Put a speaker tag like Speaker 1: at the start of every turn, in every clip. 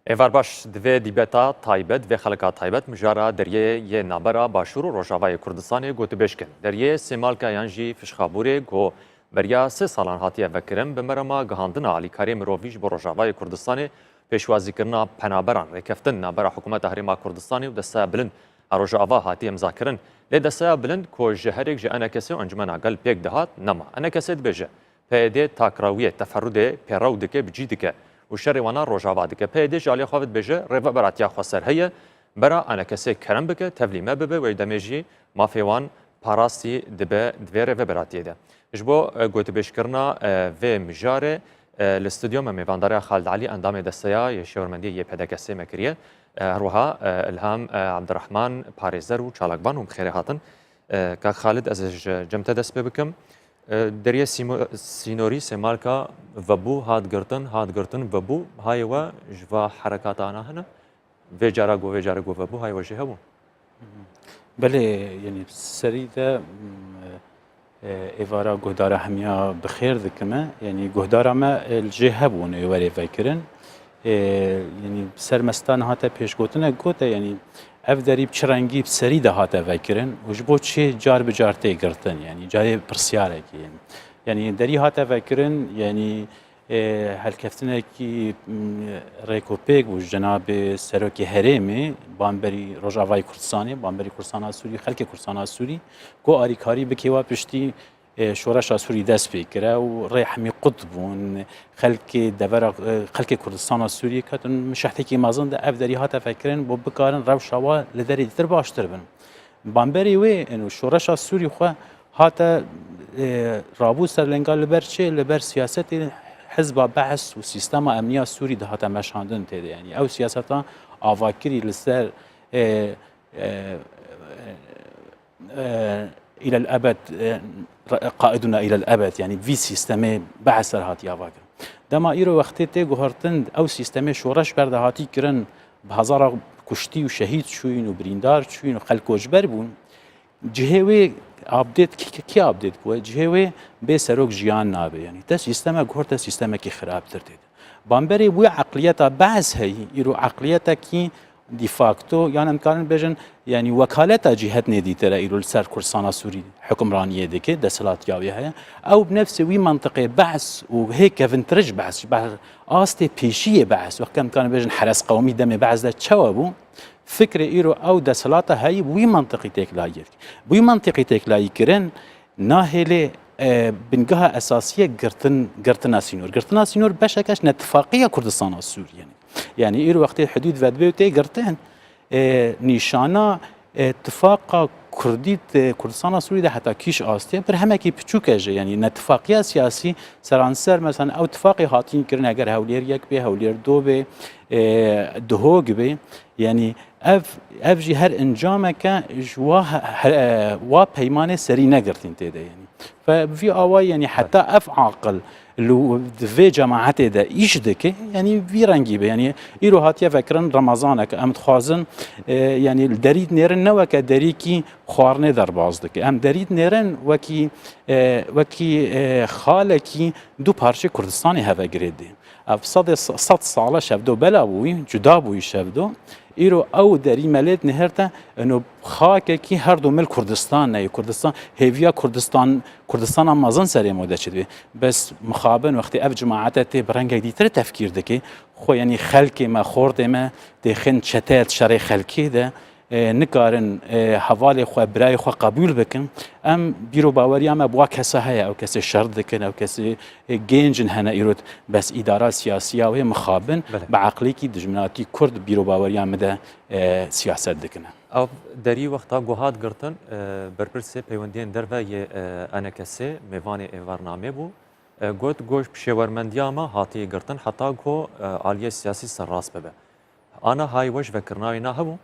Speaker 1: Evar baş divê dîbeta taybet vê xeleka taybet mijara deryê yê nabera Başûr û Rojavayê Kurdistanê gotûbêj kirin. Deryê sêmalka yan jî Fişxaburê ku beriya 3 salan hatiye vekirin bi merema gihandina alîkariyê mirovî ji bo Rojavayê Kurdistanê pêşwazîkirina penaberan rêkeftin nabera hikûmeta Herêma Kurdistanê û desteya bilind a Rojava hatiye imzakirin. Lê desteya bilind ku ji herêk ji NKSê û Encumena Gel pêk dihat nema. NKSê dibêje PYD takrawiyê teferrûdê pêrew dike bi cî dike. و شر وانا روجاوا دکه پیدا جالی خواهد بجه روا براتیا خسر هیه برا انا کسی کرم بکه تبلیمه ببه و دمیجی مافیوان پاراستی دبه دوی روا براتیه ده. جبو گوت بشکرنا و مجاره الاستودیو میواندار خالد علی اندام دستیا یشورمندی یه پیدا کسی مکریه روها الهام عبدالرحمن پاريزر و چالکبان و بخیر هاتن که خالد از جمت دست بکم دریه سینوری سمالکا وبو هاد گرتن وبو هاي و جوا حركات انا هنا وجارا وبو هاي وجه هبو
Speaker 2: بله يعني سريده ايفارا گهدارا هميا بخير ذكما يعني گهدارا ما الجهبون يوري فكرن يعني سرمستان هاتا پیش گوتنه گوته يعني اف دریب چرنگی بسری ده هاته وکرن و جبو چه جار بجار تیگرتن يعني جاری پرسیاره کی يعني دری هاته وکرن يعني هل کفتنه کی ریکوپیک و جناب سروکی هریمی بامبری روجاوای کردستانی بامبری کردستان سوری خلک کردستان سوری کو آریکاری بکیوا پشتی شورش سوری دست بکره و ریحمی قطبون خلک کردستان سوری کتن مشحتی که مازن ده اف دری هات فکرن با بکارن رو شوا لدری دیتر باشتر بن بامبری وی انو شورش سوری خو هات رابو سرلنگال لبرچه لبر سیاست حزب بعث و سیستم امنیه سوری ده هات مشاندن تده يعني او سیاستا آواکری لسر الى الابد قائدنا الى الابد يعني في سيستم بعث هات يافاك دما ايرو وقتی ته گهرتند او سیستم شورش برده هاتی کرن به هزار کشتی و شهید شوین و بریندار شوین و خلق وجبر بون جهوی آپدیت کی آپدیت کو جهوی به سروک جیان نابه يعني تا سیستم گهرت سیستم کی خراب ترتید بامبری بو عقلیت بعض هی ایرو عقلیت کی دیفاکتو يعني امكان بيجن يعني وكالة جهات ندي ترى إيرو السر كرسانا سوري حكمرانية ديك دسلات جاوية هي أو بنفس وي منطقة بعث وهيك فنترج بعث آستي بيشية بعث وقت كان بيجن حرس قومي دم بعث ده تشوابو فكرة إيرو أو دسلاته هي وي منطقة تكلاية وي منطقة تكلاية كرن ناهلة بنجها أساسية قرتنا سينور بشكش نتفاقية كردستان السوري يعني إيرو وقت حدود فدبيوتي قرتين نشانه اتفاق کردستان سوری ده حتی کیش آسته پر همه کی پچوکه يعني اتفاقیه سیاسی سرانسر مثلا او اتفاقی هاتین کرن اگر هولیر یک به هولیر دو به دهوگ به يعني اف جي هر انجامه که جوا پیمان سری نگرتین تیده يعني ففي اواي يعني حتى اف عاقل لو في جماعات ده ايش دكه يعني في رنگي به يعني ايرو هاتيه فكرن رمضانك ام تخازن يعني الدريد نيرن وك دريكي خوارنه در باز دكه ام دريد نيرن وكي خالكي دو پارچه کردستان هوا گريدي اف صد ساله شفدو بلاوي جدا بوي شفدو ایرو او دری ملت نهرته انو خاکه کی هر دو مل کردستان نه کردستان هیویا کردستان مازن سری موده شده بس مخابن وقتی اف جماعت ته برنگ دیتر تفکیر دکی خو یعنی خلک ما خورد ما دخن چتات شر خلکی ده نکارن حواله خو برای خو قبول بکن ام بیرو باوری ام ابوا کسه هيا او کسه شرط دکن او کسه گنجن هنا ایرود بس اداره سیاسیه و مخابن بعقلی کی دجمناتی کرد بیرو باوری ام ده سیاست دکنه
Speaker 1: او دری وقتا گوهات گرتن برپرسه پیوندین در و انا کسه میوان ایوارنامه بو گوت گوش پشورمندیا ما هاتی گرتن حتی کو عالیه سیاسی سراس ببه انا هاي وش فكرنا نه هبو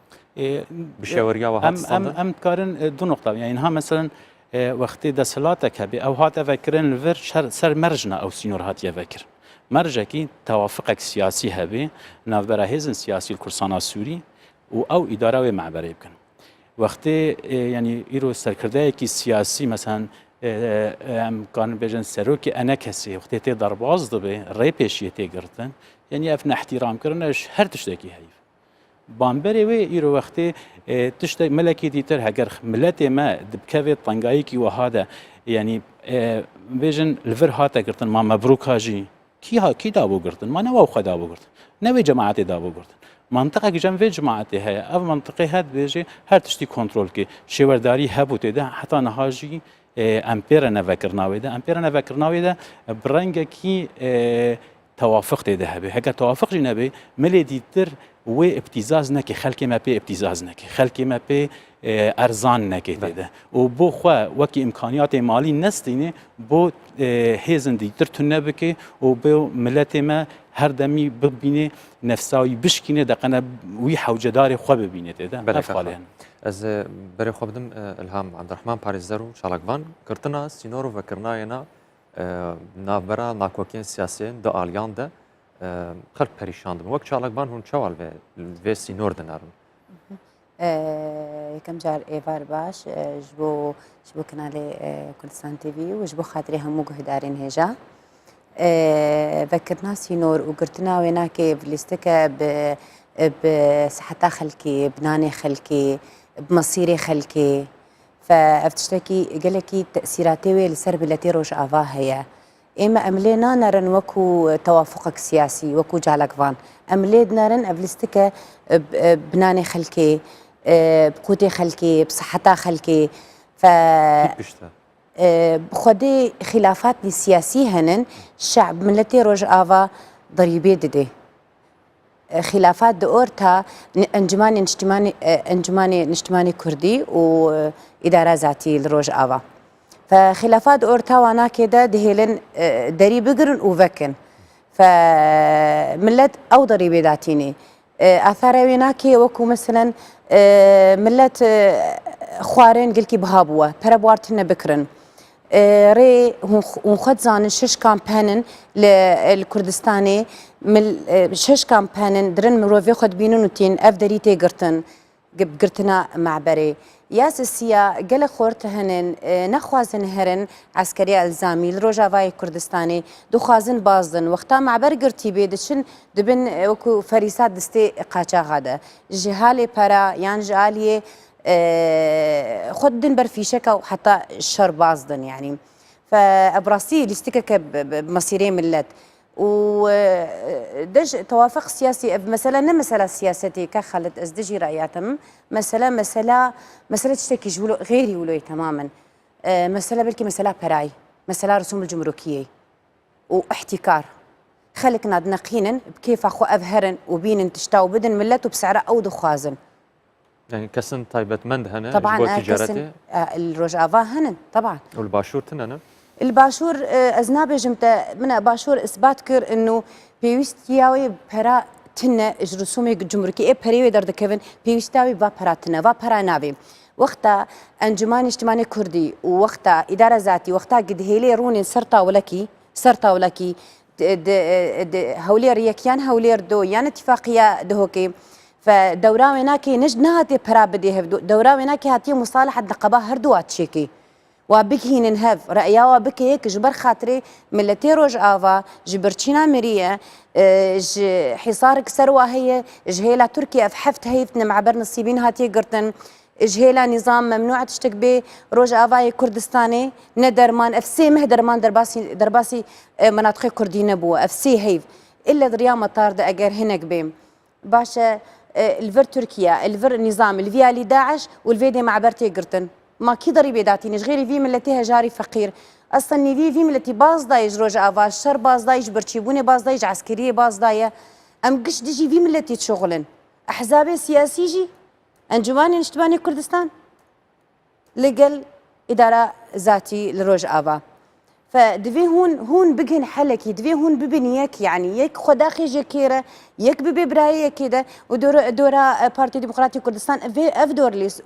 Speaker 1: بشوريا وهات
Speaker 2: ام كارن دو نقطه يعني ها مثلا وقت دسلاتك هبي او هات فكرن الفر سر مرجنا او سينور هات يفكر مرجكي توافقك سياسي هبي نافبرا هيزن سياسي الكرسان السوري او اداره معبره يمكن وقت يعني ايرو سركردايكي سياسي مثلا ام كان بيجن سروكي انا كسي وقت تي درباز دبي ريبيش يتي قرتن يعني افنا احترام كرناش هر تشتكي هيف بامبري وي يرو وقتي تشتكي ملكي ديتر هاجر ملتي ما دبكافي طنقايكي وهذا يعني بيجن الفر هاتا قرتن ما مبروك هاجي كي دابو قرتن ما نوا دابو قرتن نوي جماعتي دابو قرتن منطقه جم في جماعتي هي اف منطقه هاد بيجي هر تشتي كنترول كي شورداري هبوتي ده حتى نهاجي امبير نفكرناوي ده امبير نفكرناوي ده برنگه كي توافق ده هبه هكا توافق جنبه ملي ديتر و ابتزاز نكي خلقي ما بي ابتزاز نكي خلقي ما بي ارزان نكي ده و بو خو وكي امكانيات مالي نستينه بو هيزن ديتر تنبكي و بو ملتي ما هر دمي ببينه نفساوي بشكينه دقنا وي حوجداري خو ببينه ده افعالين
Speaker 1: از برای خو بدم الهام عبدالرحمن پاریزرو شالکوان کرتنا سینورو و کرناینا نابرا ناکوکین سیاسیین دو آلیان ده خلق پریشان دم وقت شالکوان هون چوال و سینور دنارن
Speaker 3: یکم جار ایوار باش جبو کنال کردستان تیوی و جبو خاطری همو گهدارین هجا ذكرنا سينور وقرتنا ويناك بليستك بصحتا خلكي بناني خلكي بمصيري خلكي فافتشتكي قالكي تأثيراتي لسرب التي روش آفا هي إما أملينا نرن وكو توافقك سياسي وكو جالك فان أمليد نرن أبليستك بناني خلكي بقوتي خلكي بصحتا خلكي بخدي خلافات السياسية هنن الشعب ملتي روج آفا ضريبي ددي خلافات دورتها انجماني نجتماني كردي وإدارة ذاتي لروج آفا فخلافات دورتها وانا كده دهيلن دري بقرن وفكن فملت أو ضريبي ذاتيني آثار ويناكي وكو مثلا ملت خوارين قلكي بهابوه برابوارتنا بكرن ري ونخد زان شش كامبانن للكردستاني شش كامبانن درن مروفي خد بينن وتين اف دريتي قرتنا معبري ياس السيا قال خورت هنن نخوازن هرن عسكري الزامي لروجافاي كردستاني دو خوازن بازدن وقتا معبر قرتي بيدشن دبن وكو فريسات دستي قاچا غاده جهالي برا يان جهالي خدن برفيشك وحتى الشر بازدن يعني فابراسي لستكك بمصيرين ملت ودج توافق سياسي مثلا مسألة سياستي كخلت ازدجي رأياتهم مسألة تشتكي جولو غيري ولوي تماما مسألة بلكي مسألة براي مسألة رسوم الجمركية واحتكار خلقنا دنقينا بكيف اخو اظهرن وبين تشتاو بدن ملت وبسعر او دخازن
Speaker 1: يعني كسن طيبت مند هنا
Speaker 3: طبعا كسن الرجافا هنا طبعا
Speaker 1: والباشور تننا
Speaker 3: الباشور ازنابي جمت من باشور اثبات كر انه بيوستياوي برا تنا رسومي جمركي اي بريوي درد كيفن بيوستاوي با برا تنا با برا نابي وقتا انجمان اجتماعي كردي وقتا اداره ذاتي وقتا قد هيلي روني سرطا ولكي هولير يكيان هولير دو يعني اتفاقيه دهوكي فدورا ويناكي نهاتي برا بدي هفدو دورا ويناكي هاتي مصالحه نقبه هردوات شيكي وبكي ننهف رأيا وبكي هيك جبر خاطري ملتي روج آفا جبرتشينا مريا حصارك سروة هي جهيلا تركيا فحفت هيفتنا معبر نصيبين هاتي قرتن جهيلا نظام ممنوع تشتك به روج آفا كردستاني ندرمان افسي مهدرمان درباسي مناطق كردي نبوه افسي هيف الا دريا مطار دا اجر هناك بيم باشا الفر تركيا الفر نظام الفيالي داعش والفيدي معبرتي قرتن ما كي ضريبه داتيني غيري في ملتي هجاري فقير اصلا في ملتي باز دايج روج افاش شر باز دايج برشيبوني باز دايج عسكريه باز دايه ام قش ديجي في ملتي تشغلن احزاب سياسي جي انجماني نشتباني كردستان لقل اداره ذاتي لروج افا فدوی هون بگن حلکی دوی هون ببین یک یعنی یک خدا خیجه کیره یک ببی برای کده و دورا پارتی دموکراتی کردستان اف دور لیس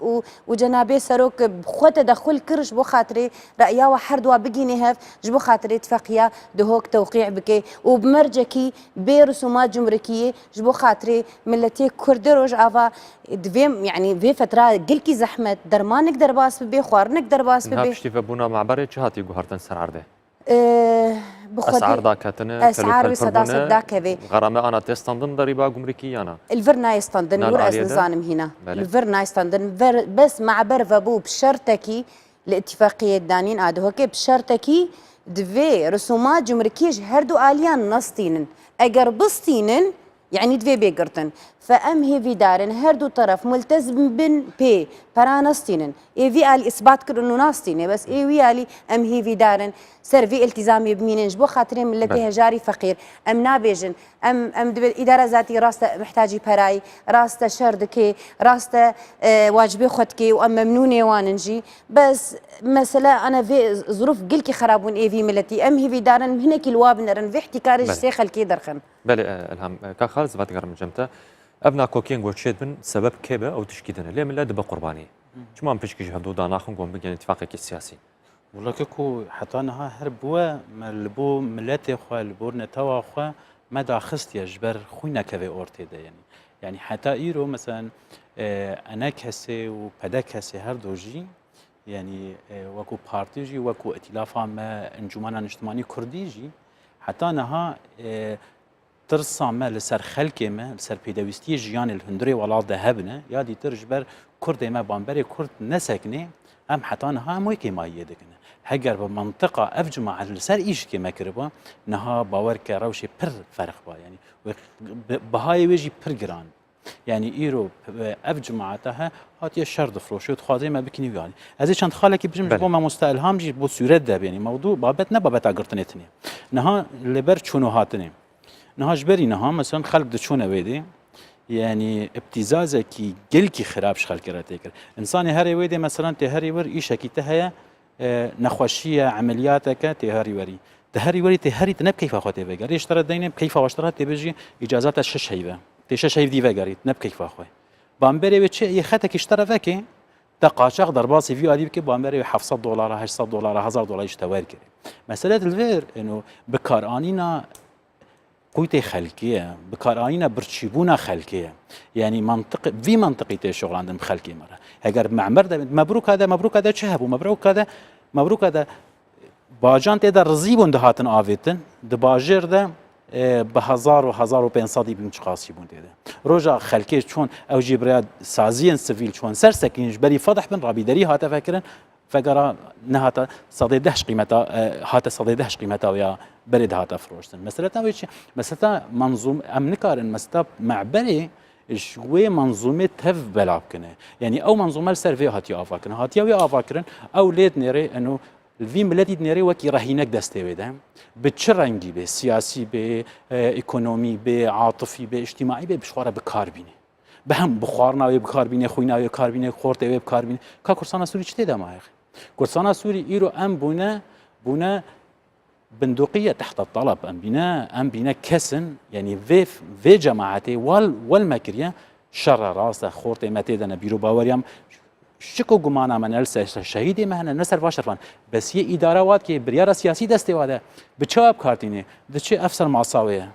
Speaker 3: و جنابه سروک خود تدخل کرش بو خاطری رأیا و هر دوا بگینی هف جبو خاطری اتفاقیه دهوک توقيع بکی و بمرجکی بی رسومات جمرکیه جبو خاطری ملتی کرد روج آوا دویم يعني في فترة قلكي زحمة درمانك درباس ببي خوارنك درباس
Speaker 1: نها
Speaker 3: ببي
Speaker 1: پشتی ببونا معبره چه هاتی گوهرتن سر عرده
Speaker 3: بخودي
Speaker 1: اسعار دا کتنه
Speaker 3: اسعار وصدا صداك هذي
Speaker 1: غرامه انا تستندن ضريبه گمركي يانا
Speaker 3: الفر نايستندن
Speaker 1: نال
Speaker 3: ورأس
Speaker 1: عالية ده؟
Speaker 3: نظام هنا
Speaker 1: بله.
Speaker 3: الفر نايستندن بس مع برفبو بشرطكي الاتفاقية دانين هوكي بشرطكي دفي رسومات جمركيش هردو آليان نستينن اگر بستينن يعني دوی بگرتن فام هیوی دارن هر دو طرف ملتزم بن بی پرانستینن ایوی آلی اثبات کرنو ناستینه بس ایوی آلی ام هیوی دارن سر في التزامي بميننج بو خاطرين ملتي هجاري فقير ام نابيجن ام اداره ذاتي راسته محتاجي براي راسته شردكي راسته واجبي خدكي وام ممنونه واننجي بس مثلا انا في ظروف قلكي خرابون اي في ملتي ام هي دارن هناك الواب نرن في احتكارج سيخل كي درخن
Speaker 1: بله الهام کا خالص بات گرم جمتا ابنا کوکین گوشید بن سبب كيبه او تشكيدنا ليه من لا دب قرباني شما بيشكي هدو داناخن قوم بگن اتفاقي سياسي
Speaker 2: والله كوكو حتى انها هربوا ملبو ملاتي خو البورن توا خو ما داخست يجبر خوينا كفي اورتي ده يعني حتى ايرو مثلا انا كسي وبدا كسي هر دوجي يعني وكو بارتيجي وكو ائتلاف ما انجمن اجتماعي كرديجي حتى انها ترسا ما لسر خلقي ما لسر بيدويستي جيان الهندري ولا ذهبنا يا دي ترجبر كرد ما بامبري كرد نسكني ام حتى انها مو كيما يدكنا هجر بمنطقه افجمع على السر ايش كما كربا نها باور كروشي بر فرق با يعني بهاي ويجي برجران يعني ايرو افجمعتها هات الشرد فروشوت خاطر ما بكني يعني هذه كانت خالك بجم بو ما مستلهم جي بو سورت ده يعني موضوع بابتنا بابت اقرتنتني نها لبر شنو هاتني نها جبري نها مثلا خلق دشونه ويدي يعني ابتزازك جلكي خرابش خلق راتيكر انسان هري ويدي مثلا تهري ور ايشكي تهيا نخوشيه عملياتك تهري وري تهري وري تهري تنب كيف اخوتي فيجر اشترى دينه كيف اشترى تبجي اجازات الشش هيبه تشش هيف دي فيجر تنب كيف اخوي بامبري وتش يختك اشترى فكي تقاشق ضربات فيو ادي بك بامبري $700 $800 $1000 يشتوار كده مساله الفير انه بكارانينا قوتي خلقيه بكارانينا برشيبونا خلقيه يعني منطق في منطقه شغل عندهم خلقيه مره اگر معمر مبروك هذا شهب ومبروك هذا باجان تقدر رزيبون دهاتن آويتن دباجر ده بهزار و 1500 بمشقاسي بون ده روجا خلقيه چون او جبريات سازين سيفيل چون سر سكينج بري فضح بن رابي دري هاتا فكرن فقرا نهاتا صدي دهش قيمتها هاتا صدي دهش قيمتها ويا بريد هاتا فروشتن مسألة ويش مسألة منظوم امنكارن مسألة معبري شوي منظومه تف بلعب كنه يعني او منظومه السيرفي هاتي افاكن هاتي وي افاكرن او ليت نيري انه الفي ملتي نيري وكي رهينك دستي ده بتشرنجي به سياسي به ايكونومي به عاطفي به اجتماعي به بشواره بكاربينه بهم بخارنا وي بكاربينه خوينا وي بكاربينه خورت وي بكاربينه كا كورسانا سوري چتي ده ما كورسانا سوري ايرو ام بونا بندقية تحت الطلب ام بنا كسن يعني في جماعتي والمكرية شر راسه خورتي متيدنا بيرو باوريام شكو جمانا من الس شهيدي مهنا نسر باشرفان بس هي اداره وات كي بريار سياسي دستي واده بتشاب كارتيني دشي افسر معصاويه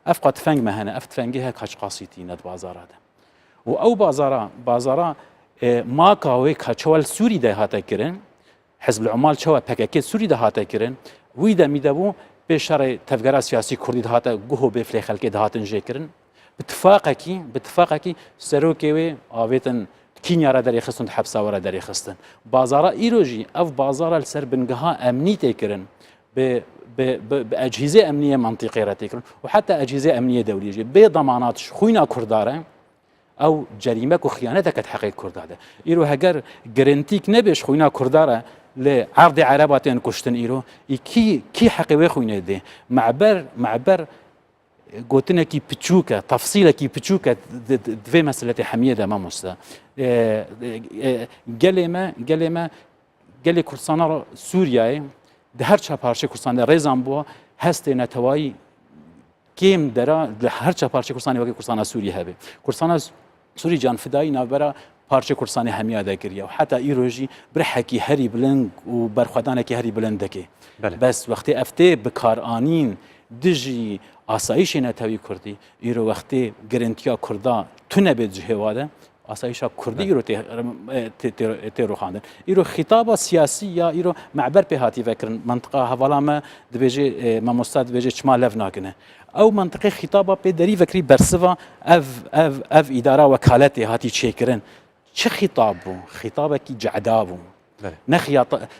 Speaker 2: افقد فنج مهنا افتفنجي هيك حج قاسيتي ند بازار هذا او بازارا ما كاوي كچوال سوري ده هاتا كرن حزب العمال شوا بكاكيت سوري ده هاتا كرن ويدا ميدابو بشر تفجير سياسي كردي هاتا جوه بفلي خلق هاتن جيكرن باتفاقكي سروكي آويتن كينيا را دري خستن حبسا ورا دري خستن بازارا ايروجي اف بازارا السر بنجها امني تكرن باجهزه امنيه منطقيه را تكرن وحتى اجهزه امنيه دوليه بضمانات خوينا كرداره او جريمه وخيانتك تحقيق كرداده ايرو هجر جرنتيك نبش خوينا كرداره لعرض عرباتين كشتن ايرو كي حقيقي خوينا دي معبر قوتنا كي بتشوكا تفصيله كي بتشوكا في مساله حميده ما مستا قال كرسانا سوريا هر چپارچه کردستان ریزان بوا هست نتوایی کیم درا هر چپارچه کردستانی وقتی کردستان سوریه هبه کردستان سوری جان فدایی نابرا پارچه کردستانی همی ادا کریه و حتی ایروجی برحکی هری بلند و برخوادانه که هری بلند که بس وقتی افته بکار آنین دژی آسایش نتوی کردی ایرو وقتی گرنتیا کردا تو نبید جهواده آسایش کردی ایرو تیرو خواندن ایرو خطاب سیاسی یا ایرو معبر به هاتی فکرن منطقه حوالا ما دبیجه ما مستاد دبیجه چما لف ناکنه او منطقه خطاب به دری فکری برسوا اف اداره وکالت هاتی چیکرن چه خطاب بو خطاب کی جعدا بو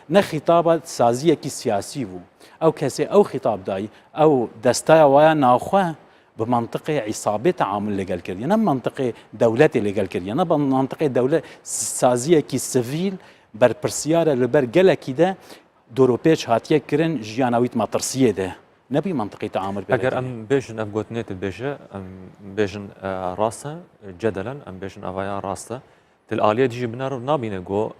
Speaker 2: نه خطاب سازی کی سیاسی بو او کسی او خطاب دای او دستا و ناخوا بمنطقه عصابه تعامل لگل کردی نه منطقه دولت لگل کردی نه منطقه دولت سازی کی سیویل بر پرسیار لبر گلکی ده دوروپیچ هاتیه کرن جیاناویت ماترسیه ده نبي منطقي تعامل بها
Speaker 1: اگر ام بيجن ام قوتنيت بيجه ام بيجن راسه جدلا ام بيجن افايا راسه الآلية دي بنار نابينه جو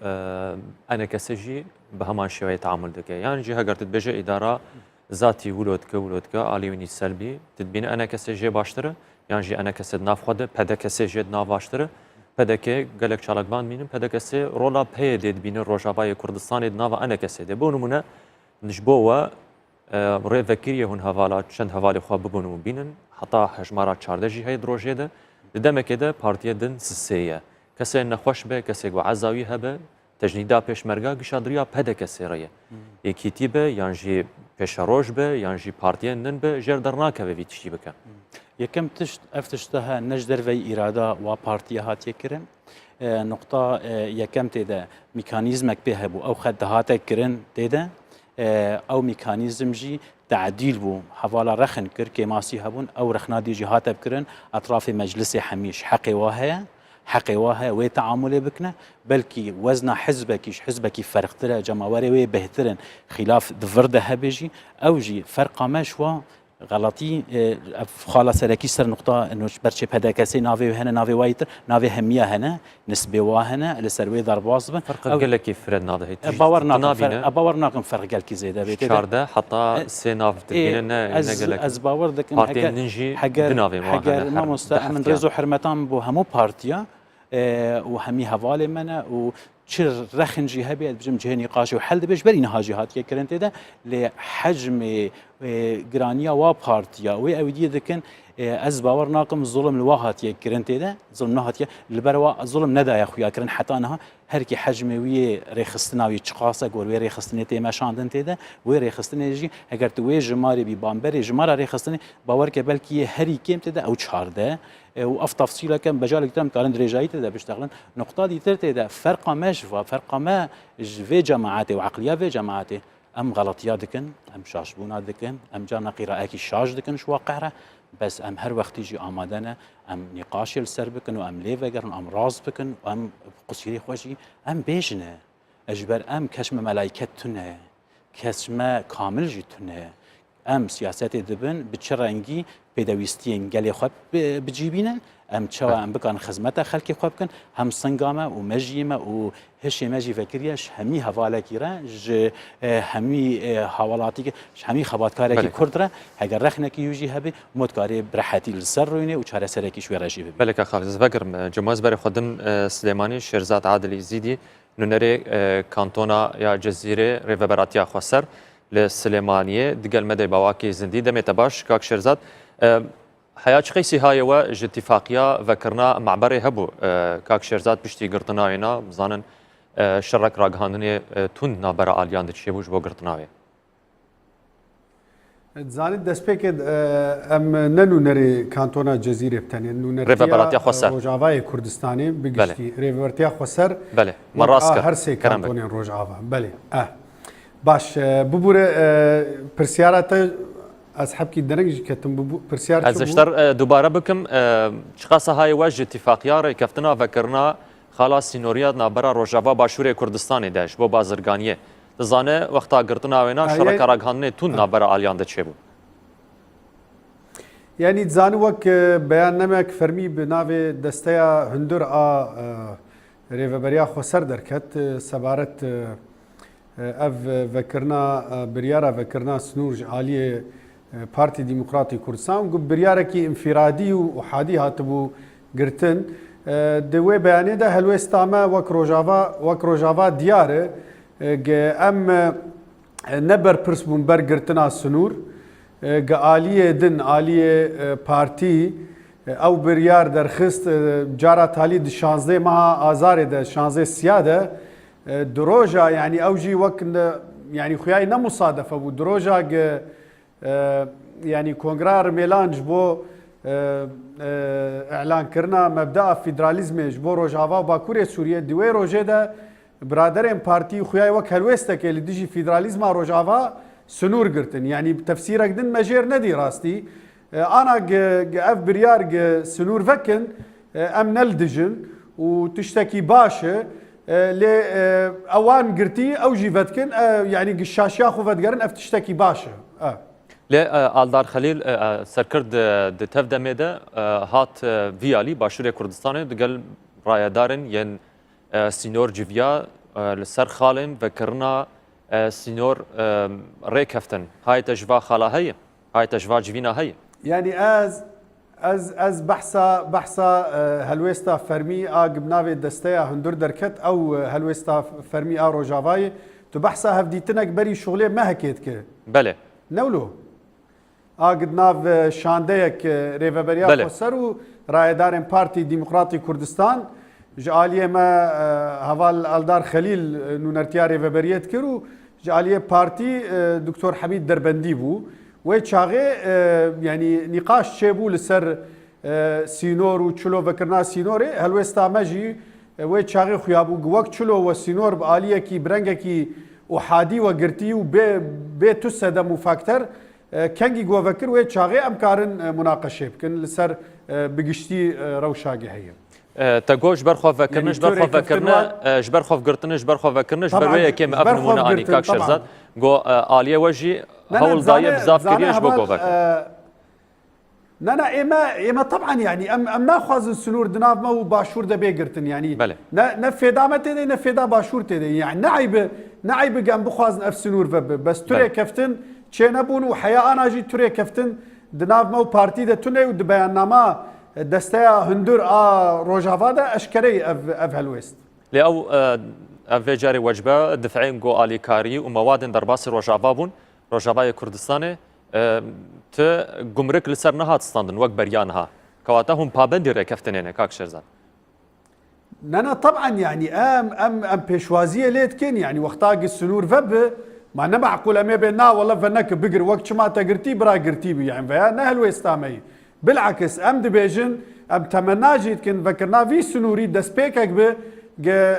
Speaker 1: انا كسجي بهمان شويه تعامل دكه يعني جهه قرت بيجه اداره ذاتي ولودك آليوني سلبي تدبين انا كسجي باشتره يعني جي انا كسد ناف خده پدا كسجي ناف باشتره پدا که گلک چالکبان مینم پدا کسی رولا پیدید بین روجاوای کردستان ناف انا کسیده بو نمونه نشبوه روی وکیری هون حوالا چند حوالی خواب ببونم بینن حتی حجمارا 14 جی هید روجه ده دم کده پارتیه دن سیه کسی نخوش به کسی گو عزاوی هبه تجنیدا پیشمرگا گشادریا پدا کسی رایه یکی تی به یان جی پیش روج به یان جی پارتیه نن به جر درناکه به ویتشی بکن
Speaker 2: یکم تشت افتشتها نجدر وی اراده و پارتیه هاتیه کرن نقطه یکم تیده میکانیزمک به هبو او خدهاته کرن تیده او میکانیزم جی تعدیل بو حوالا رخن کر که ماسی هبون او رخنا دی جهات بکرن اطراف مجلس حمیش حقی واهه و تعامل بکنه بلکی وزن حزبکی فرق تره جماوری و بهترن خلاف دفرده هبجی او جی فرق مشوا غلطی خاله سرکی سر نقطه انه برچه پدا کسی ناوی هنه ناوی وایتر ناوی همیه هنه نسبه واهنه لسروی درباز بن
Speaker 1: فرق قال لك فرد ناضه
Speaker 2: باور ناقم فرق قال كي زيدا بيت
Speaker 1: شارده حتى سي ناف تبين
Speaker 2: از باور دك
Speaker 1: بارتي ننجي دنافي
Speaker 2: حجر ما مستأمن رزو حرمتان بو همو بارتيا وهمي هوالي منا و چر رخن جهه بیاد بجم جهه نقاش و حل دبش برین ها جهات که کرنته ده لحجم گرانیا و پارتیا و اودیه دکن از باور ناقم ظلم الواهات یک کرنته ده ظلم نهات البروا ظلم ندای خویا کرن حتی انها هر کی حجم وی رخصتناوی چقاسه گور وی رخصتنیته مشاندن ته ده وی رخصتنیجی اگر تو جماری بی بامبر جمارا رخصتنی باور که بلکی هری کم ته ده او 14 و اف تفصيله كان بجالك تم قالن درجايته ده بيشتغلن نقطه دي ترتي ده فرق مش فرق ما في جماعاتي وعقليه في جماعاتي ام غلطيات دكن ام شاشبونا دكن ام جانا قراءه شاش دكن شو واقعه بس ام هر وقت يجي آمادنا ام نقاش السر بكن وام ليفجرن ام راز بكن وام قصيري خوشي ام بيجنه اجبر ام كشم ملائكتنا كشم كامل جتنا ام سیاست دبن بچرنگی پیداویستین گلی خوب بجیبینن ام چوا ام بکن خدمت خلکی خوب کن هم سنگامه و مجیمه و هشی مجی فکریش همی حواله کیره ج همی حوالاتی که همی خباتکاری که کردره اگر رخنه کی یوجی هبی مدکاری برحتی لسر روینه و چهار سر کی شوی رجی ببی
Speaker 1: بله که خالص فکر جماز بر خودم سلیمانی شیرزاد عادلی زیدی نونری کانتونا یا جزیره ریوبراتیا خسر لسليمانيه دقل مدى بواكي زندي دمي تباش كاك شيرزاد حياة قيسي هاي و اتفاقية ذكرنا معبري هبو كاك شيرزاد بشتي قرطناوينا بزانن شرك راقهاندني تون نابرا آليان دي تشيبوش بو قرطناوي
Speaker 4: زانید دست پیکد ام ننو نری کانتونا جزیره بتنی نو نری
Speaker 1: ریوبراتیا خسر
Speaker 4: روجاوای کردستانی بگشتی ریوبراتیا خسر
Speaker 1: بله مراسکر
Speaker 4: هر سه کانتونی روجاوا بله باش ببوره پرسیارات از حبکی درنگی کتم پرسیار
Speaker 1: از اشتر دوباره بکم چقاسه های وجه اتفاقیار کفتنا فکرنا خلاص سینوریات نابرا روجاوا باشوری کردستانی داش بو بازرگانیه دزانه وقتا گرتنا وینا شرکا راگهاندنی تون نابرا آلیان ده چه بو
Speaker 4: یعنی زانو وک بیان نمک فرمی بناوی دستیا هندور ریوبریا خسر درکت سبارت اف فكرنا بريارة فكرنا سنور عالية بارتي ديمقراطي كردستان وقب برياركي انفرادي وحادي هاتبو قرتن دوي بياني ده هلوي استعمى وك روجافا ديارة ام نبر برسبون بر قرتنا سنور آلية دن آلية بارتي او بريار درخست جارة تالي دي شانزده مها آزار ده شانزده سيادة دروجا يعني اوجي وقت يعني خياي نمصادفة بو دروجا يعني كونغرار ميلانج بو اعلان كرنا مبدأ فيدراليزم بو روجافا وباكوريا سوريا دوي روجه ده برادرين بارتي خياي وقت هلوستك اللي ديجي فيدراليزم روجافا سنور قرتن يعني بتفسيرك دن مجير ندي راستي انا اف بريار سنور فكن ام نلدجن وتشتكي باشا اوان قرتي او جيفتكن يعني قشاشيا خو فتقرن اف تشتكي باشا
Speaker 1: لا آلدار خليل سركرد دتف دميده هات فيالي باشور كردستان دقل رايدارن ين سينور جيفيا لسر خالن فكرنا سينور ريكفتن هاي تجوا خالا هي هاي تجوا جيفينا هي
Speaker 4: يعني از بحثا هلويستا فرمي قبناوي دستيا هندور دركت او هلويستا فرمي روجافاي تو بحثا هفديتنك بري شغله ما هكيت كه
Speaker 1: بله
Speaker 4: نولو قدناف شانديك ريفابريا خسرو رايدارن بارتي ديمقراطي كردستان جاليه ما هوال الدار خليل نونرتيا ريفابريت كرو جاليه بارتي دكتور حميد دربندي بو وشاغي يعني نقاش شيبو لسر سينور وتشلو فكرنا سينوري هلوستا ماجي وشاغي خيابو وقت تشلو وسينور باليه كي برنجا كي وحادي وقرتي وبي تسد مفاكتر كانجي جو فكر وشاغي امكارن مناقشه يمكن لسر بقشتي روشاقي هي
Speaker 1: تقول جبر خوف فكرنا جبر خوف فكرنا جبر خوف قرتنا جبر خوف فكرنا جبر ويا كيم ابنمونا اني كاك شرزات جو آلية وجي هول ضايع بزاف كريش بو فكر
Speaker 4: نانا اما طبعا يعني ام ناخذ السنور دناف ما باشور ده بيقرتن يعني
Speaker 1: بله
Speaker 4: نفيدا متى نفيدا باشور تدي يعني نعيب جنب بخواز نفس سنور بس تري كفتن تشينبون وحياه انا جي تري كفتن دناف ما بارتي ده تني ودبيانما دستيا هندور روجافا ده اشكري اف هلويست
Speaker 1: لأو افجاري وجبه دفعين جو الي كاري ومواد درباس روجافا بون روجافا كردستان ت جمرك لسر نهات ستاندن وقت بريانها كواتهم بابندي ركفتنين كاك شرزات
Speaker 4: نانا طبعا يعني ام بيشوازيه ليتكن يعني وقتاق السنور فب ما نبع قول امي بينا والله فنك بقر وقت ما تقرتي برا قرتي يعني فيا نهل ويستامي بالعكس ام دبيجن ام تمناجي كن فكرنا في سنوري دسبيكك ب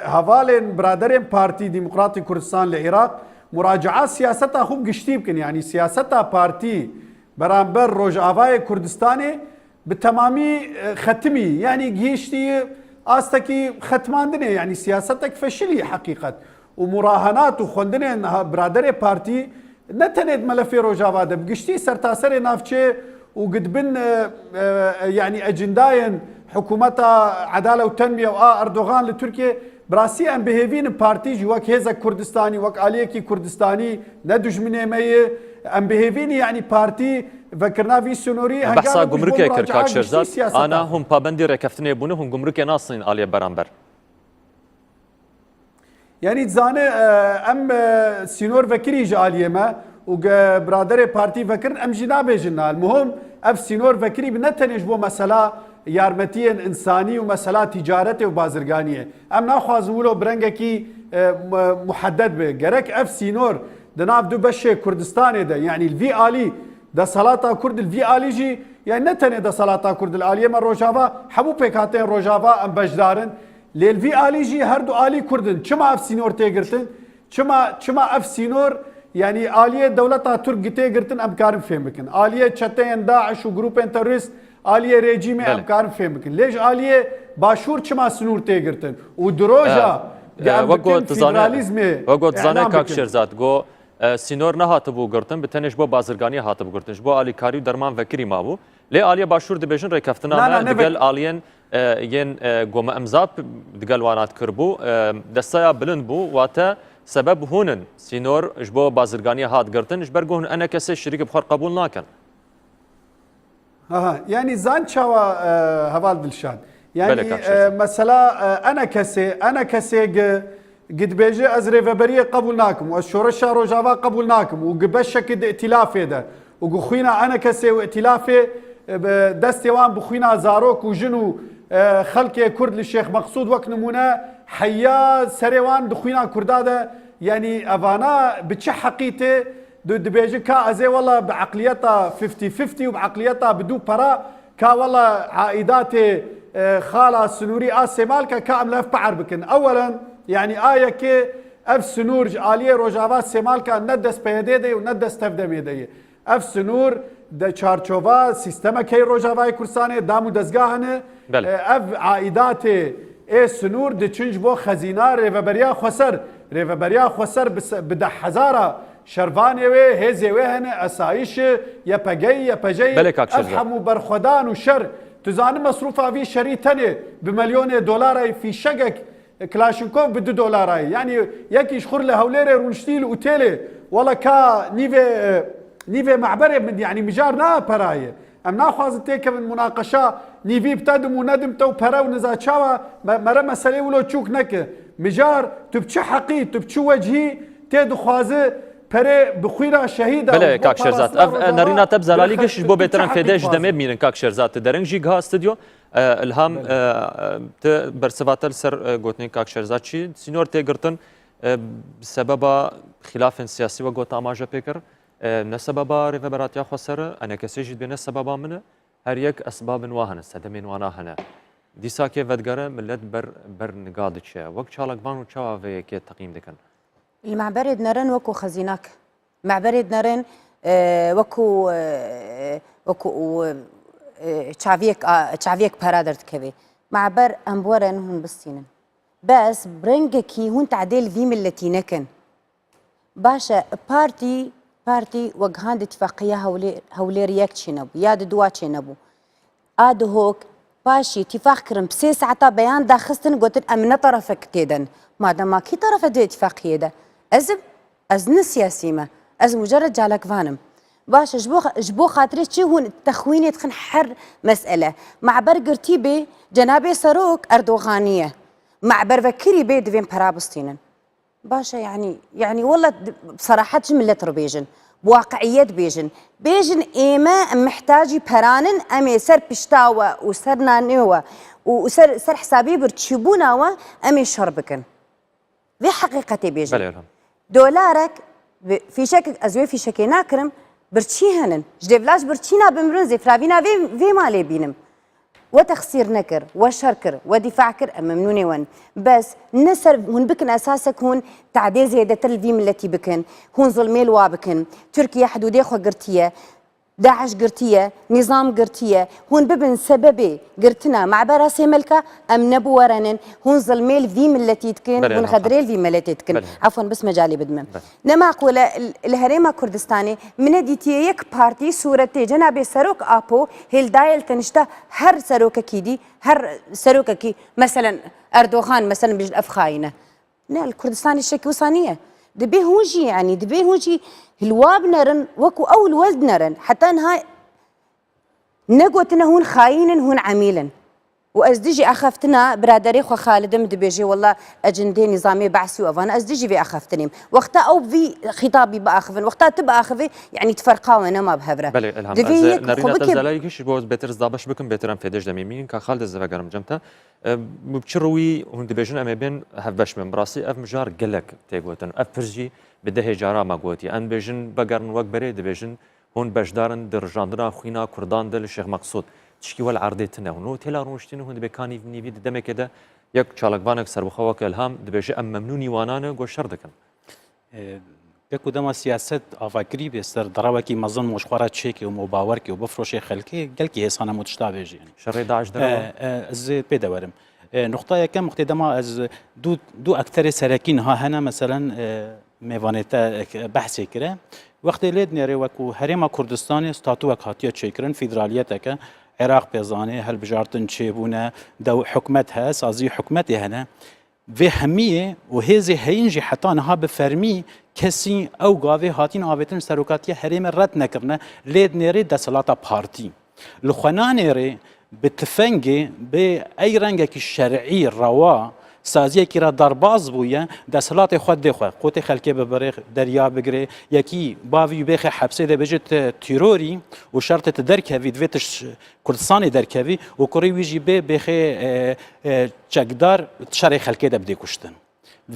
Speaker 4: هفالين برادرين بارتي ديمقراطي كردستان العراق مراجعات سياستها خوب قشتيبكن يعني سياستها بارتي برامبر روجافاي كردستاني بالتمامي ختمي يعني جيشتي استكي ختماندني يعني سياستك فشلي حقيقه ومراهنات وخندني برادري بارتي نتند ملفي روجافا ده بقشتي سرتاسري نافشي وقد بن يعني اجنداين حكومتها عداله وتنميه اردوغان لتركيا براسي ام بهيفين بارتي وك هيزا كردستاني وك عليكي كردستاني ندج من مي ام بهيفين يعني بارتي فكرنا في سنوري
Speaker 1: بحثا جمركي كركاك شرزات انا هم بابندي ركفتني بونه هم جمركي ناصين علي برامبر
Speaker 4: يعني تزانه ام سينور فكري جاليه ما وبرادري بارتي فكرن ام جنابه جنا المهم اف سينور فكري بنتنج بو مساله يارمتين انساني ومساله تجارته وبازرگانيه ام ناخذ ولو برنگكي محدد به جرك اف سينور دناف دو بشه كردستان ده يعني الفي الي ده صلاة كرد الفي الي جي يعني نتنه ده صلاة كرد الاليه من روجافا حبو بيكاتين روجافا ام بجدارن للفي الي جي هر دو الي كردن چما اف سينور تيگرتن چما اف سينور يعني آلية دولتها ترك تيگرتن ام كارم فهم بكن آلية چتين داعش وجروبين تورست آلية ريجيم ام كارم فهم بكن ليش آلية باشور چما سنور تيگرتن ودروجا
Speaker 1: وقت تزانه كاك شرزات جو سينور نهاتبو گرتن بتنش بو بازرگاني هاتبو گرتنش بو آلي كاريو درمان وكري مابو لي آلية باشور دبيجن ريكفتنا دقل آليين ين قوم امزاب دقل وانات كربو دستايا بلند بو واتا سبب هونن سینور جبو بازرگانی هات گرتن جبر گون انا کسی شریک بخور قبول ناکن
Speaker 4: يعني زان شاوا هفال دلشان يعني
Speaker 1: بلك
Speaker 4: مثلا انا كسي قد بيجي ازري فبريه قبولناكم والشورشة روجافا قبولناكم وقبشك ائتلافي ده وخوينا انا كسي وائتلافي دستيوان بخوينا زاروك وجنو خلقي كرد للشيخ مقصود وقت نمونه حيا سريوان دخوينا كرداده يعني افانا بتش حقيته دبيجي كا ازي والله بعقليتها 50-50 وبعقليتها بدو برا كا والله عائداتي خاله سنوري اسي مالكا كامله في بعر بكن اولا يعني آية كي اف سنور آلية روجاوا سيمالكا ندس بيديدي وندس تفدميدي اف سنور د چارچوبا سیستم کی روجاوای کورسانه دامو دزگاهنه اف عائدات ای سنور د چنج بو خزینه ریوبریا خسر بده هزارا شربانه و هزه وهنه اسایش یا پگی افهمو برخدان و شر تزان مصروف اوی شریطنه بمليون دولار في شقق كلاشنكوف $2 يعني يكيش خور لهوليري رونشتيل اوتيلي والله كا نيفي معبره من يعني مجار نا برايه ام ناخذ تيك من مناقشه نيفي بتدم وندم تو برا ونزاتشاوا مره مساله ولو تشوك نك مجار تبچ حقي تبچ وجهي تد خوازه پره بخویرا شهید
Speaker 1: بله کاک شرزات اف نرینا تب زلالی گش بو بهترن فداش دمه بینن کاک شرزات درنگ جی گها استودیو الهام ت برسواتل سر گوتنی کاک شرزات چی سینور تگرتن بسبب خلاف سیاسی و گوت اماجه پیکر نه سبب ریفبراتیا خسر انا کسی جد بین سبب منه هر یک اسباب واهن صدمین وانا هنه دیسا که ودگره ملت بر نگاد چه وقت چالک بانو چا و که تقییم دکن
Speaker 3: المعبرد نرن وكو خزيناك معبرد نرن وكو تشافيك برادرت كبي معبر امبورن هون بسينن بس برنجكي هون تعديل في ملتي نكن باشا بارتي وجهان اتفاقيه هولي رياك نبو ياد دوات نبو اد هوك باشي اتفاق كرم بسي ساعتا بيان داخستن قلت امن طرفك تيدن ما دام كي طرف دي اتفاقيه ده أزن سياسيمة أز مجرد جالك فانم باش جبو خاطري شي هون تخوين يتخن حر مسألة مع برقرتي بي جنابي سروك أردوغانية مع برفكري بي دفين برابستينن باشا يعني والله بصراحة جملة ربيجن بواقعيات بيجن إيما محتاجي برانن أمي سر بشتاوة وسر نانيوة وسر حسابي برتشيبونا أمي شربكن في حقيقتي بيجن دولارك في شك أزوي في شك ناكرم برتشي هنن جديفلاش برتشينا بمرنزي فرابينا في مالي بينم وتخسير نكر وشركر ودفاع كر ممنوني ون بس نسر هون بكن أساسك هون تعديل زيادة الفيم التي بكن هون ظلمي الوابكن تركيا حدودي خو قرتية داعش قرتية نظام قرتية هون ببن سببي قرتنا مع براسي ملكة أم نبو ورنن هون ظلمي الفيم التي تكن هون خدري الفيم التي تكن عفوا بس مجالي بدمم نما أقول الهريمة كردستاني من ديتي يك بارتي صورتي جنابي سروك أبو هيل دايل تنشتا هر سروك كيدي هر سروك كي مثلا أردوغان مثلا بيجي الأفخاينة لا الكردستاني الشكي وصانية دبي هوجي يعني دبي هوجي الواب نرن وكو أول ولد نرن حتى انها نقوتنا هون خاينا هون عميلا وأزدجي أخفتنا برادري خو خالد مدبيجي والله أجندي نظامي بعسي وأفانا أزدجي في أخفتني وقتها أو في خطابي بأخفن وقتها تبقى أخفي يعني تفرقاو أنا ما بهبرة
Speaker 1: بله الهام نرينا تزلايكش بوز بيتر زدابش بكم بيترم فيدش دميمين كخالد الزفاقرم جمتا ببشروي هون دبيجن أما بين هفبش من براسي أف مجار قلق تيقوتن أف برجي بده جارا ما قوتي أن بيجن بقرن وقت بري دبيجن هون بشدارن درجاندنا خوينا كردان دل الشيخ مقصود تشكي والعرضيتنا ونو تلا روشتين هون دبكاني نيفي دمه كده يك چالکوانك سر بخواك الهام دبيجي أم ممنوني وانانه گو شردكن
Speaker 2: بكو دما سياسات افاكري بيستر دراوكي مظن مشخورات تشيكي ومباوركي وبفروشي خلكي قالكي هسانا متشتابيجي يعني
Speaker 1: شر داعش دروا
Speaker 2: از بيدورم نقطه كم وقت دما از دو اكثر سراكين ها هنا مثلا ميوانيتا بحثي كره وقت لید نره وکو هرما کردستان ستاتو وک هاتیه چیکرن فدرالیته عراق بيزاني هل بجارتن تشيبونا دو حكمتها سازي حكمتها هنا في همية وهذه هينجي حتى نها بفرمي كسي أو قاوي هاتين آويتن سروكاتية هريم رد نكرنا ليد نيري دسلاتا بارتي لخنا نيري بتفنجي بأي رنجك الشرعي روا سازیه کی را درباز بویه دستلات خود دخواه قوت خلکه ببره دریا بگره یکی باوی بخه حبسه ده بجت تیروری و شرط درکه وید ویتش کردستان درکه و کری ویجی بخه چقدار شر خلکه ده بده کشتن